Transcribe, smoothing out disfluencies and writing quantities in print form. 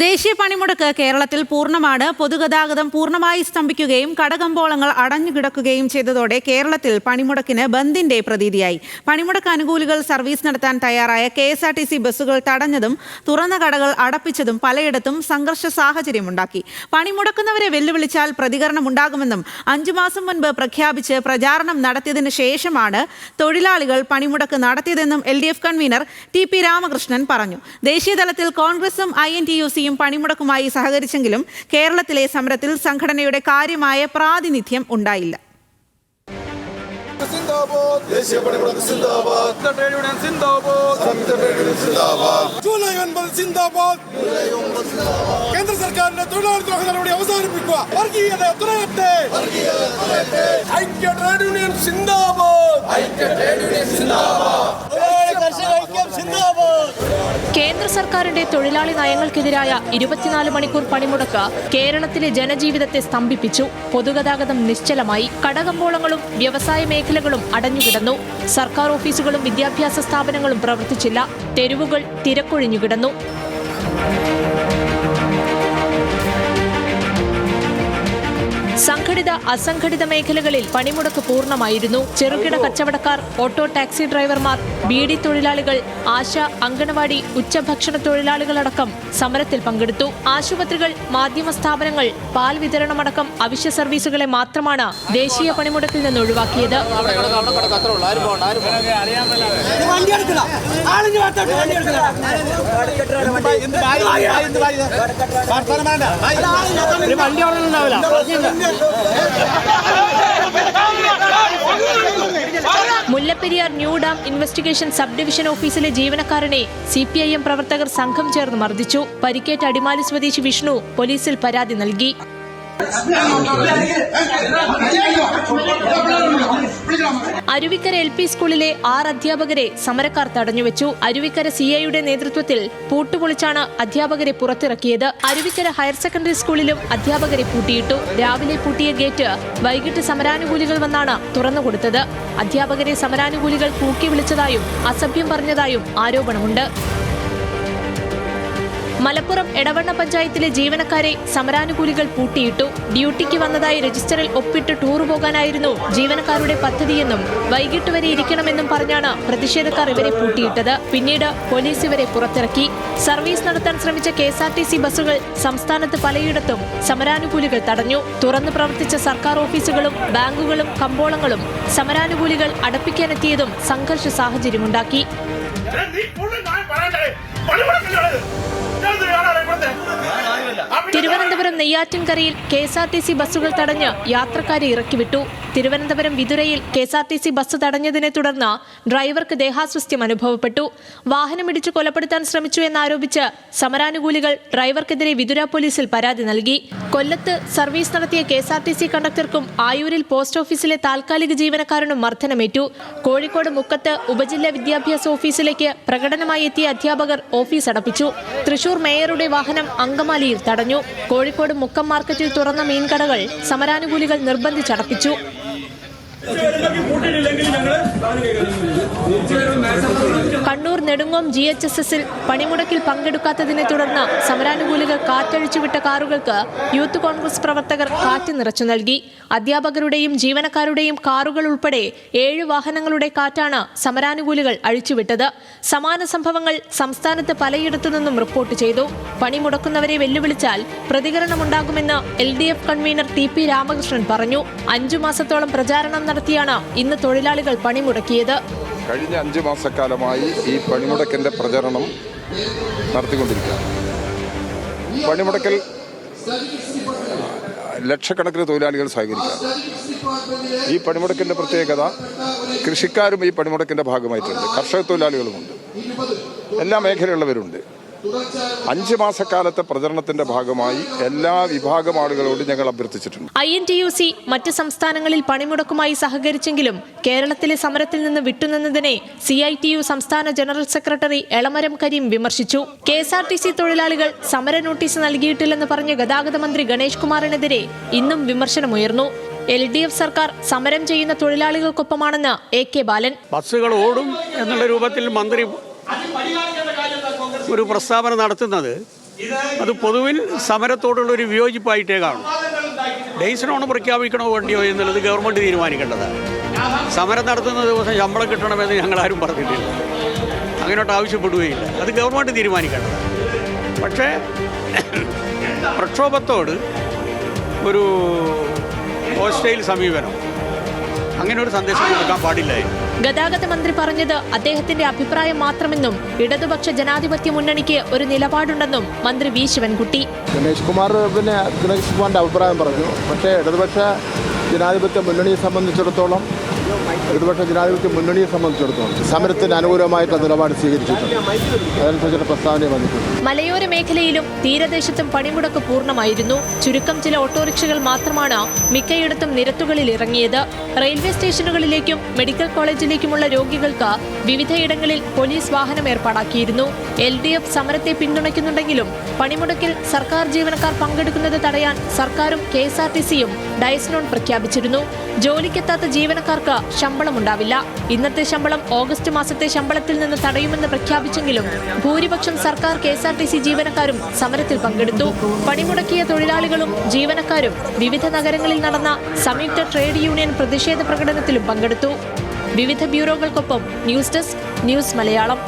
ദേശീയ പണിമുടക്ക് കേരളത്തിൽ പൂർണ്ണമാണ്. പൊതുഗതാഗതം പൂർണ്ണമായി സ്തംഭിക്കുകയും കടകമ്പോളങ്ങൾ അടഞ്ഞുകിടക്കുകയും ചെയ്തതോടെ കേരളത്തിൽ പണിമുടക്കിന് ബന്ദിന്റെ പ്രതീതിയായി. പണിമുടക്ക് അനുകൂലികൾ സർവീസ് നടത്താൻ തയ്യാറായ KSRTC ബസ്സുകൾ തടഞ്ഞതും തുറന്ന കടകൾ അടപ്പിച്ചതും പലയിടത്തും സംഘർഷ സാഹചര്യമുണ്ടാക്കി. പണിമുടക്കുന്നവരെ വെല്ലുവിളിച്ചാൽ പ്രതികരണമുണ്ടാകുമെന്നും 5 മാസം മുൻപ് പ്രഖ്യാപിച്ച് പ്രചാരണം നടത്തിയതിനു ശേഷമാണ് തൊഴിലാളികൾ പണിമുടക്ക് നടത്തിയതെന്നും LDF കൺവീനർ TP രാമകൃഷ്ണൻ പറഞ്ഞു. ദേശീയതലത്തിൽ കോൺഗ്രസും INTUC പണിമുടക്കുമായി സഹകരിച്ചെങ്കിലും കേരളത്തിലെ സമരത്തിൽ സംഘടനയുടെ കാര്യമായ പ്രാതിനിധ്യം ഉണ്ടായില്ല. കേന്ദ്ര സർക്കാരിന്റെ തൊഴിലാളി ദ്രോഹ നടപടി അവസാനിപ്പിക്കുക. വർഗീയത തുറയട്ടെ. ഐക്യ ട്രേഡ് യൂണിയൻ സിന്ദാബാദ്. ഐക്യ ട്രേഡ് യൂണിയൻ സിന്ദാബാദ്. കേന്ദ്ര സർക്കാരിന്റെ തൊഴിലാളി നയങ്ങൾക്കെതിരായ 24 മണിക്കൂർ പണിമുടക്ക് കേരളത്തിലെ ജനജീവിതത്തെ സ്തംഭിപ്പിച്ചു. പൊതുഗതാഗതം നിശ്ചലമായി. കടകമ്പോളങ്ങളും വ്യവസായ മേഖലകളും അടഞ്ഞുകിടന്നു. സർക്കാർ ഓഫീസുകളും വിദ്യാഭ്യാസ സ്ഥാപനങ്ങളും പ്രവർത്തിച്ചില്ല. തെരുവുകൾ തിരക്കൊഴിഞ്ഞുകിടന്നു. സംഘടിത അസംഘടിത മേഖലകളിൽ പണിമുടക്ക് പൂർണ്ണമായിരുന്നു. ചെറുകിട കച്ചവടക്കാർ, ഓട്ടോ ടാക്സി ഡ്രൈവർമാർ, ബീഡി തൊഴിലാളികൾ, ആശ, അങ്കണവാടി, ഉച്ചഭക്ഷണ തൊഴിലാളികളടക്കം സമരത്തിൽ പങ്കെടുത്തു. ആശുപത്രികൾ, മാധ്യമ സ്ഥാപനങ്ങൾ, പാൽ വിതരണമടക്കം അവശ്യ സർവീസുകളെ മാത്രമാണ് ദേശീയ പണിമുടക്കിൽ നിന്ന് ഒഴിവാക്കിയത്. Mullaperiyar new dam investigation sub division ഓഫീസിലെ ജീവനക്കാരനെ CPIM പ്രവർത്തകർ സംഘം ചേർന്ന് മർദ്ദിച്ചു. പരിക്കേറ്റ അടിമാലി സ്വദേശി വിഷ്ണു പോലീസിൽ പരാതി നൽകി. അരുവിക്കര LP സ്കൂളിലെ 6 അധ്യാപകരെ സമരക്കാർ തടഞ്ഞുവെച്ചു. അരുവിക്കര CIയുടെ നേതൃത്വത്തിൽ പൂട്ടുപൊളിച്ചാണ് അധ്യാപകരെ പുറത്തിറക്കിയത്. അരുവിക്കര ഹയർ സെക്കൻഡറി സ്കൂളിലും അധ്യാപകരെ പൂട്ടിയിട്ടു. രാവിലെ പൂട്ടിയ ഗേറ്റ് വൈകിട്ട് സമരാനുകൂലികൾ വന്നാണ് തുറന്നുകൊടുത്തത്. അധ്യാപകരെ സമരാനുകൂലികൾ കൂക്കി വിളിച്ചതായും അസഭ്യം പറഞ്ഞതായും ആരോപണമുണ്ട്. മലപ്പുറം എടവണ്ണ പഞ്ചായത്തിലെ ജീവനക്കാരെ സമരാനുകൂലികൾ പൂട്ടിയിട്ടു. ഡ്യൂട്ടിക്ക് വന്നതായി രജിസ്റ്ററിൽ ഒപ്പിട്ട് ടൂർ പോകാനായിരുന്നു ജീവനക്കാരുടെ പദ്ധതിയെന്നും വൈകിട്ട് വരെ ഇരിക്കണമെന്നും പറഞ്ഞാണ് പ്രതിഷേധക്കാർ ഇവരെ പൂട്ടിയിട്ടത്. പിന്നീട് പോലീസ് ഇവരെ പുറത്തിറക്കി. സർവീസ് നടത്താൻ ശ്രമിച്ച KSRTC ബസ്സുകൾ സംസ്ഥാനത്ത് പലയിടത്തും സമരാനുകൂലികൾ തടഞ്ഞു. തുറന്നു പ്രവർത്തിച്ച സർക്കാർ ഓഫീസുകളും ബാങ്കുകളും കമ്പോളങ്ങളും സമരാനുകൂലികൾ അടപ്പിക്കാനെത്തിയതും സംഘർഷ സാഹചര്യമുണ്ടാക്കി. തിരുവനന്തപുരം നെയ്യാറ്റിൻകരയിൽ KSRTC ബസ്സുകൾ തടഞ്ഞ് യാത്രക്കാരെ ഇറക്കിവിട്ടു. തിരുവനന്തപുരം വിതുരയിൽ KSRTC ബസ് തടഞ്ഞതിനെ തുടർന്ന് ഡ്രൈവർക്ക് ദേഹാസ്വാസ്ഥ്യം അനുഭവപ്പെട്ടു. വാഹനമിടിച്ച് കൊലപ്പെടുത്താൻ ശ്രമിച്ചു എന്നാരോപിച്ച് സമരാനുകൂലികൾ ഡ്രൈവർക്കെതിരെ വിതുര പോലീസിൽ പരാതി നൽകി. കൊല്ലത്ത് സർവീസ് നടത്തിയ KSRTC കണ്ടക്ടർക്കും ആയൂരിൽ പോസ്റ്റ് ഓഫീസിലെ താൽക്കാലിക ജീവനക്കാരനും മർദ്ദനമേറ്റു. കോഴിക്കോട് മുക്കത്ത് ഉപജില്ലാ വിദ്യാഭ്യാസ ഓഫീസിലേക്ക് പ്രകടനമായി എത്തിയ അധ്യാപകർ ഓഫീസ് അടപ്പിച്ചു. തൃശൂർ മേയറുടെ വാഹനം അങ്കമാലിയിൽ തടഞ്ഞു. കോഴിക്കോട് മുക്കം മാർക്കറ്റിൽ തുറന്ന മീൻകടകൾ സമരാനുകൂലികൾ നിർബന്ധിച്ചടപ്പിച്ചു. കണ്ണൂർ നെടുങ്ങോം GHSSൽ പണിമുടക്കിൽ പങ്കെടുക്കാത്തതിനെ തുടർന്ന് സമരാനുകൂലികൾ കാറ്റഴിച്ചുവിട്ട കാറുകൾക്ക് യൂത്ത് കോൺഗ്രസ് പ്രവർത്തകർ കാറ്റ് നിറച്ചു നൽകി. അധ്യാപകരുടെയും ജീവനക്കാരുടെയും കാറുകൾ ഉൾപ്പെടെ 7 വാഹനങ്ങളുടെ കാറ്റാണ് സമരാനുകൂലികൾ അഴിച്ചുവിട്ടത്. സമാന സംഭവങ്ങൾ സംസ്ഥാനത്ത് പലയിടത്തു നിന്നും റിപ്പോർട്ട് ചെയ്തു. പണിമുടക്കുന്നവരെ വെല്ലുവിളിച്ചാൽ പ്രതികരണമുണ്ടാകുമെന്ന് LDF കൺവീനർ TP രാമകൃഷ്ണൻ പറഞ്ഞു. 5 മാസത്തോളം പ്രചാരണം നടത്തിയാണ് ഇന്ന് തൊഴിലാളികൾ പണിമുടക്കിയത്. കഴിഞ്ഞ 5 മാസക്കാലമായി ഈ പണിമുടക്കിന്റെ പ്രചരണം നടത്തിക്കൊണ്ടിരിക്കുകയാണ്. പണിമുടക്കിൽ ലക്ഷക്കണക്കിന് തൊഴിലാളികൾ സഹകരിക്കുക. ഈ പണിമുടക്കിന്റെ പ്രത്യേകത, കൃഷിക്കാരും ഈ പണിമുടക്കിന്റെ ഭാഗമായിട്ടുണ്ട്, കർഷക തൊഴിലാളികളുമുണ്ട്, എല്ലാ മേഖലയുള്ളവരുണ്ട്. 5 മാസക്കാലത്തെ പ്രചരണത്തിന്റെ ഭാഗമായി എല്ലാ വിഭാഗം ആളുകളോടും ഞങ്ങൾ അഭ്യർത്ഥിച്ചിട്ടുണ്ട്. INTUC മറ്റ് സംസ്ഥാനങ്ങളിൽ പണിമുടക്കുമായി സഹകരിച്ചെങ്കിലും കേരളത്തിലെ സമരത്തിൽ നിന്ന് വിട്ടുനിന്നതിനെ CITU സംസ്ഥാന ജനറൽ സെക്രട്ടറി എളമരം കരീം വിമർശിച്ചു. KSRTC തൊഴിലാളികൾ സമര നോട്ടീസ് നൽകിയിട്ടില്ലെന്ന് പറഞ്ഞ ഗതാഗത മന്ത്രി ഗണേഷ് കുമാറിനെതിരെ ഇന്നും വിമർശനമുയർന്നു. LDF സർക്കാർ സമരം ചെയ്യുന്ന തൊഴിലാളികൾക്കൊപ്പമാണെന്ന് AK ബാലൻ. ബസ്സുകൾ ഓടും എന്നുള്ള രൂപത്തിൽ മന്ത്രി ഒരു പ്രസ്താവന നടത്തുന്നത് അത് പൊതുവിൽ സമരത്തോടുള്ളൊരു വിയോജിപ്പായിട്ടേ കാണും. ഡേയ്സ് ലോൺ പ്രഖ്യാപിക്കണോ വേണ്ടിയോ എന്നുള്ളത് ഗവൺമെൻറ് തീരുമാനിക്കേണ്ടതാണ്. സമരം നടത്തുന്ന ദിവസം ശമ്പളം കിട്ടണമെന്ന് ഞങ്ങളാരും പറഞ്ഞിട്ടില്ല, അങ്ങോട്ട് ആവശ്യപ്പെടുകയില്ല. അത് ഗവൺമെൻറ് തീരുമാനിക്കേണ്ടതാണ്. പക്ഷേ പ്രക്ഷോഭത്തോട് ഒരു ഹോസ്റ്റൈൽ സമീപനം, അങ്ങനെ ഒരു സന്ദേശം കൊടുക്കാൻ പാടില്ലായിരുന്നു. ഗതാഗത മന്ത്രി പറഞ്ഞത് അദ്ദേഹത്തിന്റെ അഭിപ്രായം മാത്രമെന്നും ഇടതുപക്ഷ ജനാധിപത്യ മുന്നണിക്ക് ഒരു നിലപാടുണ്ടെന്നും മന്ത്രി വി ശിവൻകുട്ടി. ഗണേഷ് കുമാറിന്റെ അഭിപ്രായം പറഞ്ഞു. പക്ഷേ ഇടതുപക്ഷ ജനാധിപത്യ മുന്നണിയെ സംബന്ധിച്ചിടത്തോളം സമരത്തിന് അനുകൂലമായിട്ടുള്ള നിലപാട് സ്വീകരിച്ചിട്ടുണ്ട്. അതനുസരിച്ചുള്ള പ്രസ്താവന വന്നിട്ടുണ്ട്. മലയോര മേഖലയിലും തീരദേശത്തും പണിമുടക്ക് പൂർണ്ണമായിരുന്നു. ചുരുക്കം ചില ഓട്ടോറിക്ഷകൾ മാത്രമാണ് മിക്കയിടത്തും നിരത്തുകളിൽ ഇറങ്ങിയത്. റെയിൽവേ സ്റ്റേഷനുകളിലേക്കും മെഡിക്കൽ കോളേജിലേക്കുമുള്ള രോഗികൾക്ക് വിവിധയിടങ്ങളിൽ പോലീസ് വാഹനം ഏർപ്പാടാക്കിയിരുന്നു. LDF സമരത്തെ പിന്തുണയ്ക്കുന്നുണ്ടെങ്കിലും പണിമുടക്കിൽ സർക്കാർ ജീവനക്കാർ പങ്കെടുക്കുന്നത് തടയാൻ സർക്കാരും KSRTCയും ഡയസ് ലോൺ പ്രഖ്യാപിച്ചിരുന്നു. ജോലിക്കെത്താത്ത ജീവനക്കാർക്ക് ശമ്പളമുണ്ടാവില്ല. ഇന്നത്തെ ശമ്പളം ഓഗസ്റ്റ് മാസത്തെ ശമ്പളത്തിൽ നിന്ന് തടയുമെന്ന് പ്രഖ്യാപിച്ചെങ്കിലും ഭൂരിപക്ഷം സർക്കാർ KSRTC ജീവനക്കാരും സമരത്തിൽ പങ്കെടുത്തു. പണിമുടക്കിയ തൊഴിലാളികളും ജീവനക്കാരും വിവിധ നഗരങ്ങളിൽ നടന്ന സംയുക്ത ട്രേഡ് യൂണിയൻ പ്രതിഷേധ പ്രകടനത്തിലും പങ്കെടുത്തു. വിവിധ ബ്യൂറോകൾക്കൊപ്പം ന്യൂസ് ഡെസ്ക്, ന്യൂസ് മലയാളം.